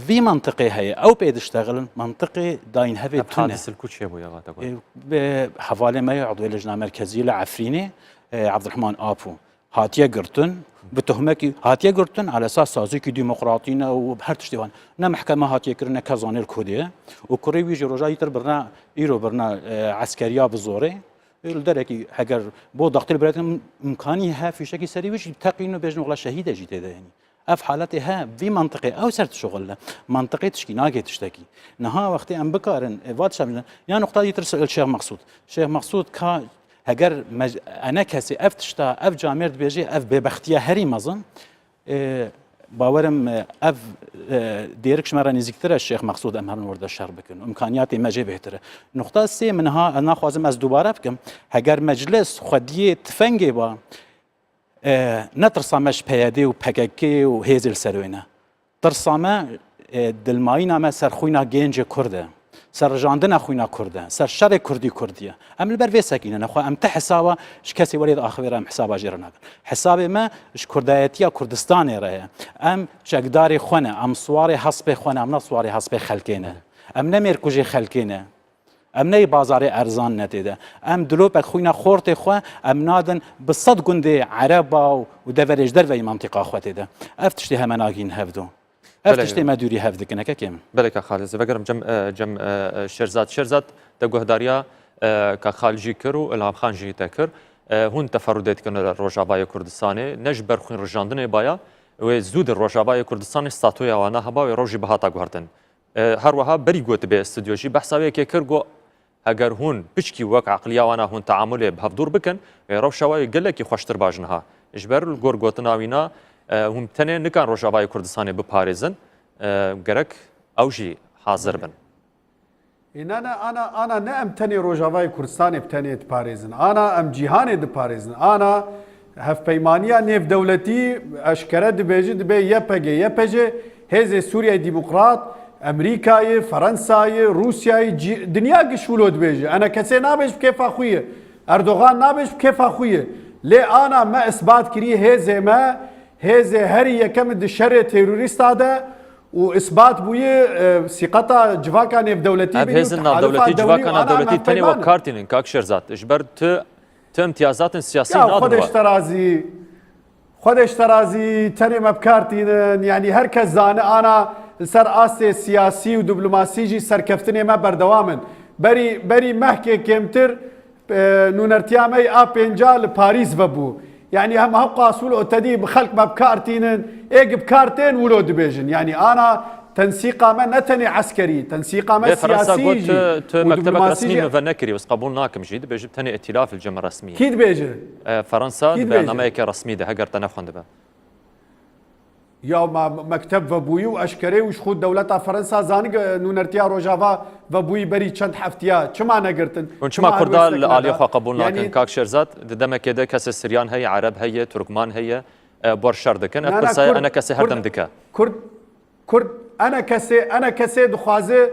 Speaker 2: في منطقة هي أو بيدشتغل منطقة داين هذي تونة.
Speaker 1: حادث الكوتش يا أبويا غاتقول.
Speaker 2: بحوالي ما عضو اللجنة المركزية لعفرينة عبد الرحمن آبو هاتيا قرتن بتهمك هاتيا قرتن على أساس سازيك ديمقراطينا وبهر تشتيوان نا محكمة هاتيا كرنا كازان الكودية وكوري ويجي رجاي تر برنا إيرو برنا عسكرية بزوري الدركي هجر بو ضغط البلاد إمكانيها في شكل سريع وش تقينه بيجن ولا شهيدة جديدة يعني. اف حالتها في منطقه او سرت شغل منطقه تشكي ناقه تشتكي نها وقت ام بكارن وات شامل يعني نقطه يترسل الشيخ مقصود الشيخ مقصود كا هجر انا كسي اف تشتا اف جامير بيجي اف ببختيا هري مزن باورم اف ديركش مره نزيكتر الشيخ مقصود امهر ورد الشهر بكن امكانياتي ما جي بهتره نقطه سي منها انا خوازم از دوباره بكم هجر مجلس خديه تفنگي با نترسامش پیاده و پککی و هیزل سروینه ترسامه دلماینا ما سر خوینا گنج کرده سر جاندنا خوینا کرده سر شر کردی کردیه ام البر وی سکینه نخوا ام ته حسابه اش کسی ولید آخر ام حسابه جرنا حساب ما اش کردایتیا کردستان ره ام چقدار خونه ام سوار حسب خونه ام نسوار حسب خلکینه ام نمیر کوجی خلکینه ام نی بازار ارزان نتیده ام دلوب خوینا خورت خو ام نادن بصد گنده عربا و دورج در وی منطقه خوتیده افتشتی هم ناگین هفدو افتشتی مدوری هفد کنه کم
Speaker 1: بله خالص بگرم جم شرزاد دگوهداریا که خالجی کرو الهام خان جی تکر هون تفردت کنه روجاوای کردستانه نجبر خوین رجاندن بایا و زود روجاوای کردستان استاتویا و نه هبا و روجی بهاتا گوهرتن هر وها بری گوت به استودیوجی بحثاوی که کرگو اگر هون بچکی وک عقلیا وانا هون تعامل بهفدور بکن رو شوای گله کی خوشتر باجنها اجبر الگور گوتناوینا هم تنه نکان روجاوای کردستان بپاريزن گرک اوجی حاضر بن
Speaker 4: إن أنا نعم تاني روجافاي كردستان بتاني باريزن أنا أم جيهاني دي باريزن أنا هف بيمانيا نيف دولتي أشكرا دبيجي دبي يبجي هذه سوريا ديمقراط أمريكاي فرنساي روسياي دنيا قشولو دبيجي أنا كسي نابش بكيف أخوية أردوغان نابش بكيف أخوية ليه أنا ما إثبات كري هذه هري كم الشر تيروريست هذا واثبات بويه ثقتها جواكا نيف دولتي
Speaker 1: هذا دولتي جواكا دولتي تاني وكارتين كاك شرزات اجبر ت امتيازات سياسيه
Speaker 4: ناضله خودش ترازي تاني مبكارتين يعني هركز زان انا سر اسي سياسي ودبلوماسي جي سركفتني ما بردوامن بري محكي كمتر نونرتيامي ابنجال باريس وبو يعني هم قاسول أتدي بخلق بكارتين إيج بكارتين ولود بيجن يعني أنا تنسيق ما نتني عسكري تنسيق ما سياسي
Speaker 1: قلت مكتبك رسمي مفنكري بس قبول ناكم جيد بيجي تاني ائتلاف الجمهورية الرسمية
Speaker 4: كيد بيجي
Speaker 1: فرنسا بأمريكا رسمي ده هجر تنفخن ده
Speaker 4: يا ما مكتب وبوي واشكري وش خود دولتها فرنسا زانق نونرتيا روجافا وبوي بري چند حفتيا چما نگرتن
Speaker 1: ونچما كردال آلية خوا قبول ناكن كاك شرزات دم كده كاس سريان هي عرب هي تركمان هي بورشر دكن افرسا انا كاسي هردم دكا
Speaker 4: كرد انا كاسي دخوازه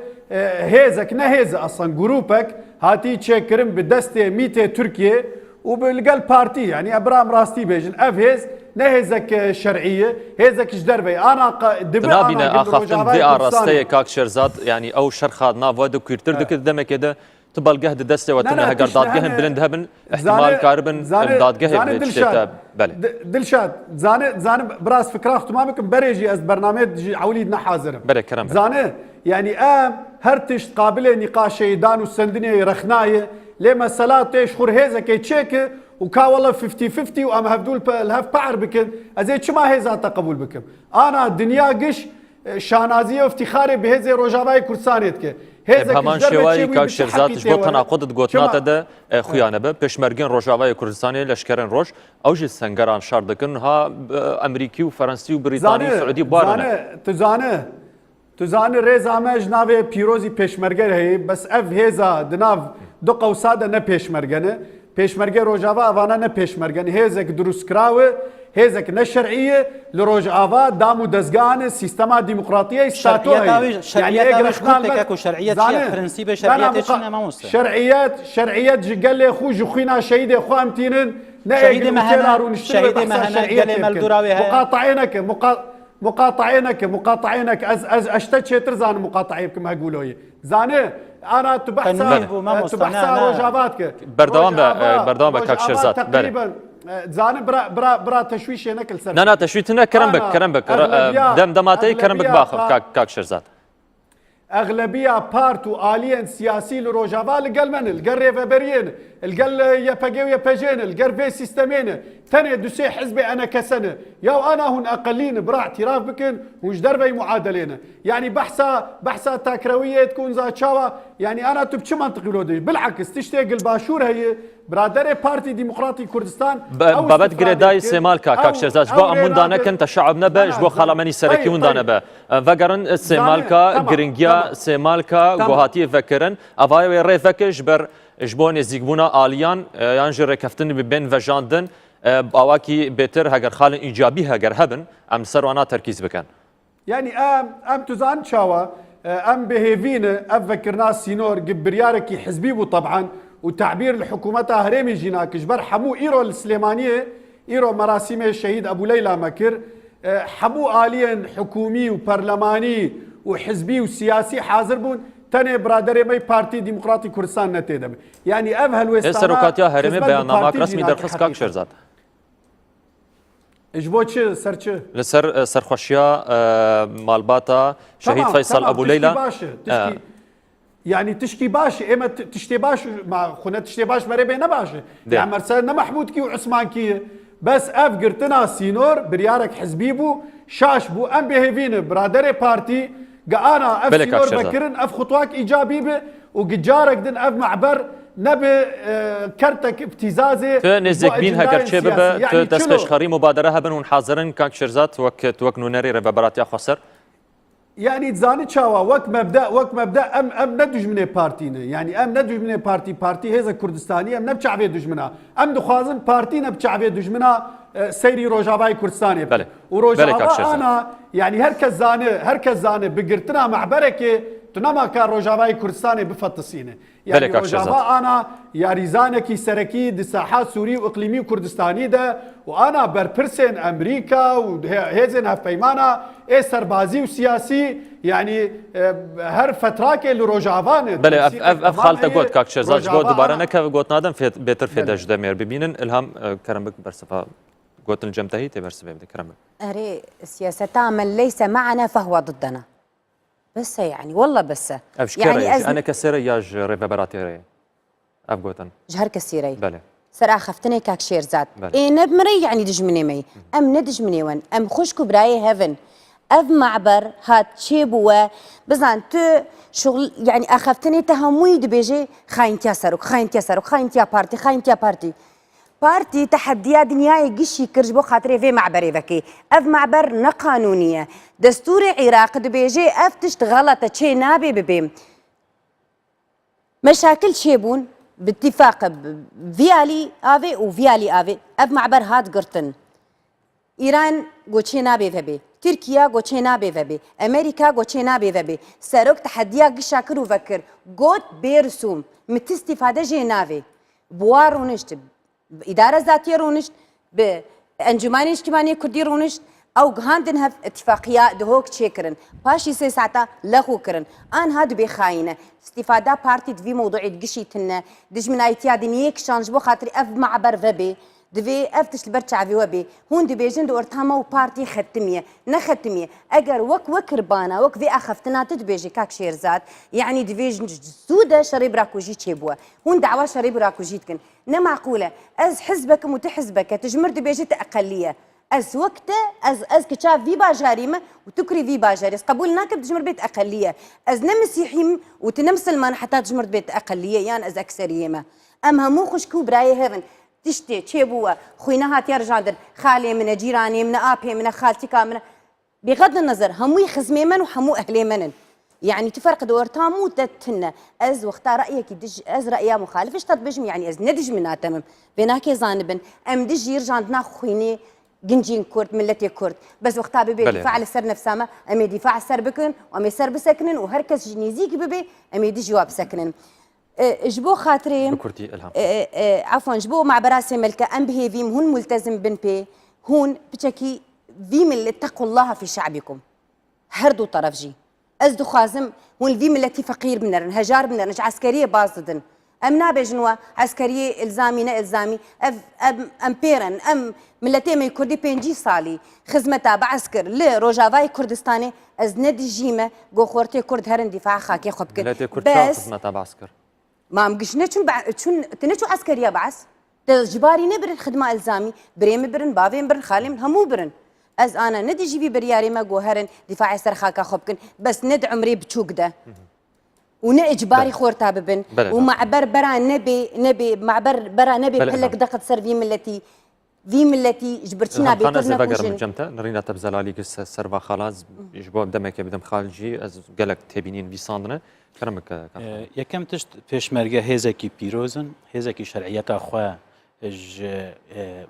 Speaker 4: هيزك نهيز اصلا جروبك هاتي تشكرم بدسته ميته تركيا وبالقل بارتي يعني ابرام راستي بيجن افهز نهزك شرعيه هزك جدربي انا
Speaker 1: دبنا اخذت دي راستي كاك شرزات يعني او شرخاد نافود كيرتر دك دم كده تبلغه دسته وتنها قردات جهن بلند هبن احتمال كاربن امداد جهن بله
Speaker 4: دلشاد زان براس فكره تمامك بريجي از برنامج عوليدنا حاضر
Speaker 1: بله كرم
Speaker 4: زانه يعني هرتش قابله نقاش دان وسندني رخنايه لما صلاه شهور هزك تشيك وكا والله 50-50 وام هفدول الهف بعر بكن ازي شما هيزا تقبل بكم انا الدنيا قش شانازيه وافتخاري بهذه روجافاي كردستانيتك
Speaker 1: همان شێوایی کاک شێرزاد بۆ تەناقۆدت گوتناتە دە خویانە بە پێشمەرگەن ڕۆژاوای کوردستانی لەشکێرن ڕۆژ ئەوژی سنگەران شار دەکەن ها ئەمریکی و فەرەنسی و بریتانی و سعودی بوارانە
Speaker 4: تزانە ڕێزامەژ ناوێ پیرۆزی پێشمەرگەر هەیە بەس ئەف هێزا دناو دو قەوسادە نە پێشمەرگەنە پێشمەرگە ڕۆژاوا ئەوانە نە پێشمەرگەن هێزێک دروستکراوە هێزێک نەشەرعیە لە ڕۆژئاوا دام و دەستگانە سیستەما دیموکراتیە ستاتۆ شەرعیەت ji gelê xwe ji xwîna şehîdê xwe em tînin مقاطعينك از اشتا چێتر زانم مقاطعی بکەم هەگولۆیە زانێ ئانا تو بەحسا ڕۆژاوات کە
Speaker 1: بەردەوام بە کاک شێرزاد
Speaker 4: زانە برا تەشویشێ نەکەل سەر
Speaker 1: نانا تەشویتنە کەرم بک دەماتەی کەرم بک باخم کاک شێرزاد
Speaker 4: ئەغلبیە پارت و ئالیەن سیاسی لە ڕۆژاوا لەگەل منە لەگەل ڕێڤەبەریێنە لەگەل یەپەگێ و یەپەژێنە لەگەل vê سیستەمێنە تەنێ دوسێ حزبێ ئەنە کەسەنە یا ئانا هون ئەقلینە برا اعتراف بکەن هونش دەربەی معادلێنە یعنی بەحسا تاکرەویێت کونزا چاوە یعنی ئانا تو بچ منطقی لۆ دەی بالعکس تشتێک باشوور هەیە برادەرێ پارتی دیموکراتی کوردستان
Speaker 1: بابەت گرێدای سێمال کاک شێرزاد بۆ ئەم وندانەکەن تەشعب نەبە بۆ خەڵەمەنی سەرەکی وندانە بە ڤەگەڕن سێمالکە گرنگیا سێمالکە گۆهاتیە ڤەکردن ئەڤایەوەی ڕێڤەکەش بەر ji bo nêzîkbûna aliyan yan ji rêkeftin bi bên vejandin awakî bêtir heger xalên îcabî heger hebin em ser wana terkîz bikin.
Speaker 4: Yani em tu zan çawa em bihêvîne ev vekirina sînor gi biryarekî hizbî bû teban û te'bîr li hikûmeta herêmê jî nakir ji ber hemû îro li Silêmaniyê îro merasîmê şehîd Ebu Leyla me kir hemû aliyên hikûmî û perlemanî û hizbî û siyasî hazir bûn tenê biraderê me Partî Demokratîk Kurdistan netê de yani ev helwestana
Speaker 1: serokatiya herêmê beyannamek resmî derxist kak Şêrzad
Speaker 4: ji bo çi ser çi
Speaker 1: li ser serxweşiya malbata şehîd Feysal Ebu Leyla
Speaker 4: yani tişkî baş ême tiştê baş xwe tiştê baş mere bê ne baş e ya merse ne Mehmûdkî û Usmankî bes ev girtina sînor biryarek hizbî bû şaş bû em bêhêvîne biraderê partî قانا اف سينور بكرن اف خطواك ايجابي به وقجارك دن اف معبر نبي كرتك ابتزازي
Speaker 1: نزك بين هكر شباب تسبش خري مبادره هبن ونحاضرن كاك شرزات وقت نونري ربابراتيا خسر
Speaker 4: يعني تزاني تشاوا وقت مبدا ام ندج من بارتينا يعني ام ندج من بارتي هذا كردستاني ام نبچعبي دجمنا ام دخوازن بارتي نبچعبي دجمنا سيري روجاواي كردستاني
Speaker 1: بله
Speaker 4: وروجاوا انا يعني هركز زانه بقرتنا معبرك تنما كان روجاواي كردستاني بفطسينه يعني روجاوا انا يا ريزانكي سركي دي ساحات سوري واقليمي وكردستاني ده وانا بربرسن امريكا وهيزن هفيمانا اي سربازي وسياسي يعني هر فتراك اللي روجاوان
Speaker 1: بله اف خالته قلت كاك شيرزاد بو دوباره نك قلت نادم في بيتر في دج دمير ببينن الهام كرمك برسفا قلت الجمتهي تبرسفا بدي كرمك
Speaker 3: اري سياسة من ليس معنا فهو ضدنا بس يعني والله بس
Speaker 1: يعني انا كسيره ياج ريبابراتي اف قلتن
Speaker 3: جهر كسيري
Speaker 1: بله
Speaker 3: سرا خفتني كاك شيرزاد اي نبمري يعني دجمني مي ام ندجمني وين ام خوشكو براي هيفن اف معبر هات شيبوا بزان تو شغل يعني اخفتني تهموي دبيجي خاينتيا سروك خاينتيا بارتي بارتي تحديات دنياي قشي كرج بو خاطري في معبري ذكي اف معبر نقانونيه دستور عراق دبيجي اف تشت غلطه شي نابي ببيم مشاكل شيبون باتفاق فيالي افي وفيالي افي اف معبر هات قرتن ايران قوتشي نابي فبي تركيا قوتشي نابي فبي امريكا قوتشي نابي فبي سروك تحديات قشا كرو فكر قوت بيرسوم مت استفاده جي نافي بوار ونشت إدارة ذاتية رونشت بأنجمان اجتماعية كردي رونشت أو هاندن هف اتفاقية دهوك تشيكرن باشي سي ساعتا لغو كرن آن هاد بخاينة استفادة بارتي في موضوع دقشي تنة دج من ايتيادين يك شانج بو خاطري اف معبر فبي دفي افتش البرتشعبي وبي هون دي بيجن دو ارتهما وبارتي ختمية نختمية اگر وكربانا وك في اخفتنا تدبيجي كاك شيرزاد يعني دفيجن سودة شريب راكوجي تشيبوا هون دعوة شريب راكوجي تكن نمعقولة از حزبك متحزبك تجمر دي بيجي اقلية از وقته از كتشاف في باجاريمه وتكري في باجاري قبول ناكب تجمر بيت اقليه از نمسيحيم وتنمسلمان حتى تجمر بيت اقليه يعني از اكثريه ما ام همو خشكو براي هيفن تشتي تشيبوا خوينا هات يرجع خالي من جيراني من ابي من خالتي كامل بغض النظر همو خزمي من وحمو اهلي منن يعني تفرق دور تامو تتنا از واختار رايك دج از رايا مخالف ايش بجم يعني از ندج من تمام بيناك زانبن ام دج يرجع عندنا خويني جنجين كرد ملتي كرد بس وقتها ببي دفاع السر نفسها ام دفاع السر بكن وام سر بسكنن وهركز جنيزيك ببي ام دي جواب سكنن جبو خاطري
Speaker 1: بكرتي الهام
Speaker 3: عفوا جبو مع براسي ملكه ام بهيفيم هون ملتزم بن بي هون بتشكي فيم اللي اتقوا الله في شعبكم هردو طرف جي ازدو خازم هون الفيم التي فقير منرن هجار منرن عسكريه بازدن ام نابي جنوا عسكريه الزامي نا الزامي ام بيرن ام ملتي مي كردي بينجي صالي خدمتا بعسكر لروجافاي كردستاني از ندي جيمه جو خورتي كرد هرن دفاع خاكي خبك
Speaker 1: ملتي كرد خدمتا بعسكر
Speaker 3: ما مقشنا شون تنشو عسكريه بعس تجباري نبرن خدمه الزامي بريم برن بافين برن خالم همو برن از انا ندي جيبي برياري ما جو هرن دفاع سر خاكا خبكن بس ند عمري بتشوكده ونأجباري خورتها ببن ومع بربرا نبي مع بربرا نبي بحلك دقت سر في ملتي جبرتنا
Speaker 1: بيكرنا بوجن جمتا نرينا تبزلالي قص سربا خلاص يجبو بدمك بدم خالجي از قالك تبينين بيصاندنا كرمك
Speaker 2: يا كم تشت بيشمرجه هزكي بيروزن هزكي شرعيته اخوا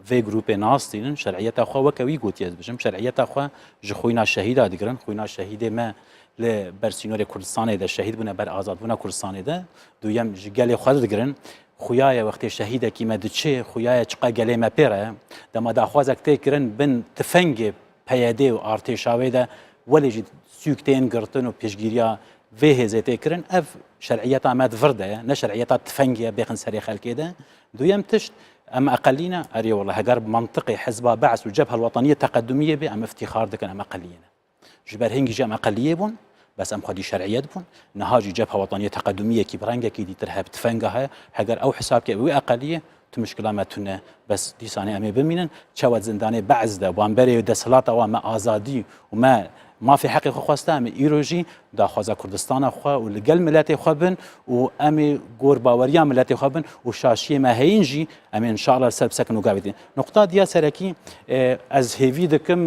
Speaker 2: في جروب ناستين شرعيته اخوا وكوي قوتيز بجم شرعيته اخوا جخوينا شهيده دغرن خوينا شهيده ما لبرسينور كردستان ده شهيد بنا بر آزاد بنا كردستان ده دویم جگل خود دگرن خویای وقتی شهیده کی مدچه خویای چقا گله ما پیره دما دا خوازک تکرن بن تفنگ پیاده و ارتشاوی ده ولی سوکتین گرتن و پیشگیریا و هزه تکرن اف شرعیت آمد ورده نه شرعیت تفنگی بیخن سری خلکی ده دویم تشت اما اقلینا اری والله هجر منطقي حزب بعث والجبهه الوطنيه التقدميه بام افتخار دكن ام اقلينا جبر هنجي جام اقليه بون بس ام خدي شرعيات بون نهاجي جبهه وطنيه تقدميه كي برانجا كي دي ترهب تفنجها هجر او حساب كي وي اقليه تمشكله ما تونه بس دي ثاني امي بمينن تشاوت زنداني بعز ده وامبري ده سلاطه وما ازادي وما ما في حقيقه خواستام ايروجي دا خوازا كردستان خو ولقل ملاتي خبن وامي غور باوريا ملاتي خبن وشاشيه ما هينجي امي ان شاء الله سلب سكن وقابدين نقطه ديا سركي از هيفي دكم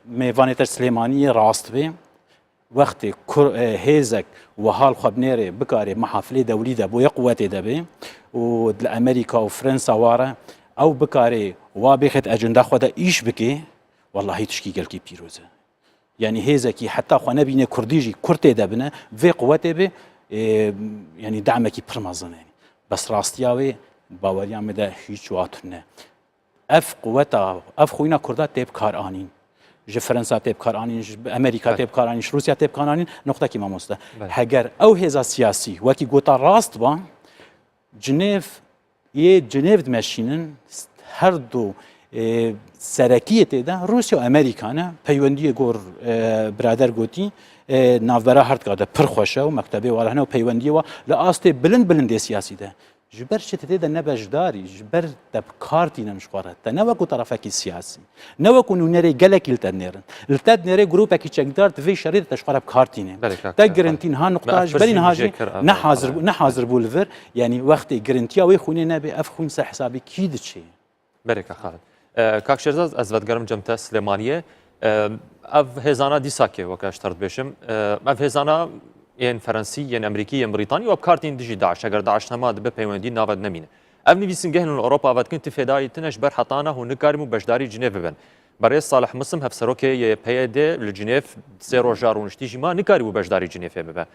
Speaker 2: ميفانيتر سليمانيه راست بي وقت هيزك وحال خبنيري بكاري محافله دولي ده بو قوتي ده بي والامريكا وفرنسا واره او بكاري وابخت اجنده خدا ايش بكي والله تشكي قالكي بيروزه يعني هيزكي حتى خو نبينا كرديجي كرتي دبنا في قوته به يعني دعمكي برمزن يعني بس راستياوي باوريا مده هيچ واتنه اف قوته اف خوينا كردات تيب كار انين ج فرنسا تيب كار انين امريكا تيب كار انين روسيا تيب كار انين نقطه كيما مسته هجر او هيزا سياسي وكي غوتا راست با جنيف جنيف دمشينن هردو سرکیه ده روسیا و امریکا نه پیوندی گور برادر گوتی نافبرا هرد کاده پرخوشه و مکتبه واره نه و پیوندی و لآست بلند سیاسی ده جبر شتته ده نبجداری جبر دب کارتی نمشقاره ده نه وکو طرفکی سیاسی نه وکو نونری گلکی التد نری گروپ کی چگدار توی شريط تشقاره بکارتینه ده گرنتین ها نقطه جبرین هاجی نه حاضر بولور یعنی وقتی گرنتیا وی خونی نبی اف خون سر حسابی کید چی
Speaker 1: برکه خالد کاک شێرزاد ئەس بەدگەرم جەمتە سلێمانیە ئەv هێزانە دیساکێ وەکە شترت بێشم ئەv هێزانە یەن فەرەنسی یەن ئەمریکی یەن بریتانی و بکارتین دژی داعش ئەگەر داعش هەما دەبێ پەیوەندی ناوەت نەمینە ئەv نویسنگە هێن ئەوروپا بەدکن تفێدایی تنەش بەر حەتانە هون نکاریم و بەشداری جنێڤ ببن بەڕێز صالح مسلم هەفسەرۆکێ یە پەیەدێ لە جنێڤ سێ ڕۆژار و نشتیژی ما نکاری بوو بەشداری جنێڤێ ببە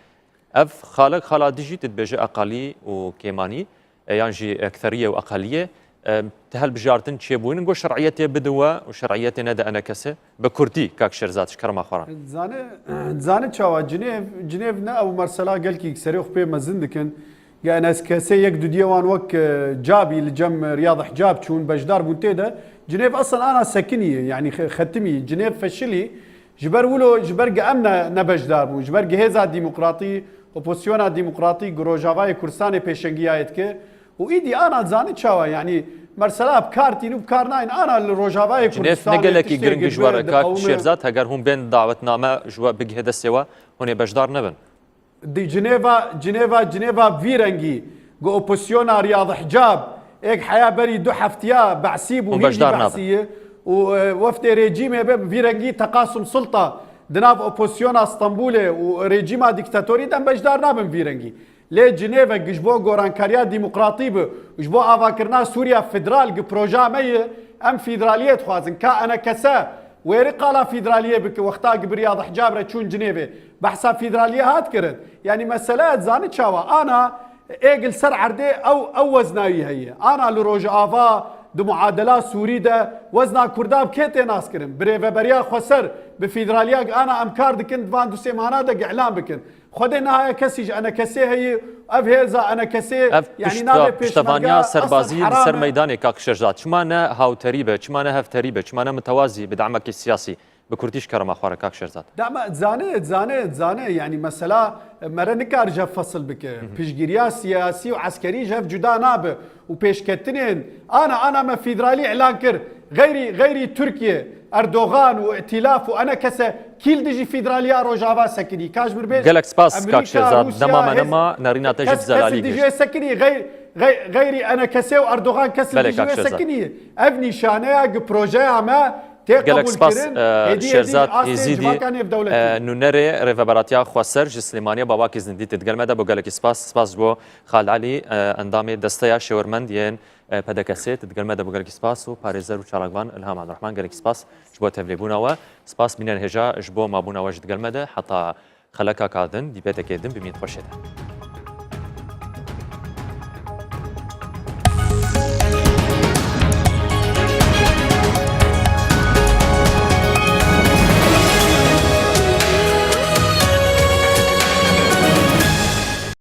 Speaker 1: ئەv خالق خالا دژی تتبێژە ئەقالی و کێمانی یان ژی ئەکثەریە و ئەقەلیە تهل بجارتن چی بوین گو شرعیت بدوا و شرعیت نده انا کسه به کردی کاک شرزات شکرم آخران
Speaker 4: زانه چاوا جنیف نه او مرسلا قال کی سری خو به مزند کن یا ناس کسه یک دو دیوان وک جابي لجم رياض حجاب چون بجدار بونتيدا جنيف اصلا انا سكنيه يعني ختمي جنيف فشلي جبر ولو جبر امنا نبجدار بو جبر جهاز ديمقراطي اوبوزيون ديمقراطي جروجافاي كردستان پیشنگیایت که وإيدي أنا زاني شوا يعني مرسلا بكارتين وبكارناين أنا الروجافاي
Speaker 1: جنيف نقلك جرنج جوار كاك شيرزات هجر هم بين دعوتنامه جوا بجهد السوا هون بجدار نبن
Speaker 4: دي جنيفا فيرنجي جو اوبوسيونا رياض حجاب ايك حياه بري دو حفتيا بعسيب وهيجي بعسيه ووفد ريجيم فيرنجي تقاسم سلطه دناف اوبوسيونا اسطنبول وريجيما ديكتاتوري دم بجدار نابن فيرنجي لي جنيفا جبو غورانكاريا ديمقراطيه جبو افاكرنا سوريا فيدرال بروجا مي ام فيدراليه خوازن كا انا كسا ويري قال فيدراليه بك وقتا برياض حجاب رتشون جنيفه بحساب فيدراليه هات كرت يعني مسألة زاني شاوا أنا إيجل سر عردي أو وزناوي هي أنا لروج آفا دو معادلات سوري ده وزنا كرداب كيتي ناس كرم بريفا بريا خسر بفيدراليا أنا أمكار دكن دفان دو سيمانا دق إعلام بكن خدي نهاية كسيج أنا كسي هي أفهيزا أنا كسي يعني نابي
Speaker 1: بشتفانيا سربازي سر ميداني كاك شجات شمانه هاو تريبه شمانه هف تريبه شمانه متوازي بدعمك السياسي بكرتيش كرم أخوارك كاك شرزات
Speaker 4: دعم زانه يعني مثلا مرة نكار جف فصل بك بيشجريا سياسي وعسكري جف جدا نابه وبيشكتنين أنا ما فيدرالي إعلان كر غيري تركيا أردوغان وائتلاف وأنا كسا كيل ديجي فيدراليا روجافا سكني كاجمر بيش
Speaker 1: قالك سباس كاك شرزات نما نارينا تجد زلالي
Speaker 4: ديجي سكني غيري أنا كسا وأردوغان كسا ديجي سكني أبني شانيا بروجيا ما
Speaker 1: قالك سباس شيرزاد يزيدي نونري ريفابراتيا خواسر جسليمانيا باباكي زندي تتقلمدا بو قالك سباس بو خالد علي اندامي دستيا شاورمند ين بدكاسيت تتقلمدا بو قالك سباس و باريزر و شارغوان الهام عبد الرحمن قالك سباس جبو تفليبونا و سباس من الهجا جبو ما بونا وجد قلمدا حتى خلكا كادن دي بيتك يدن بميت خوشيده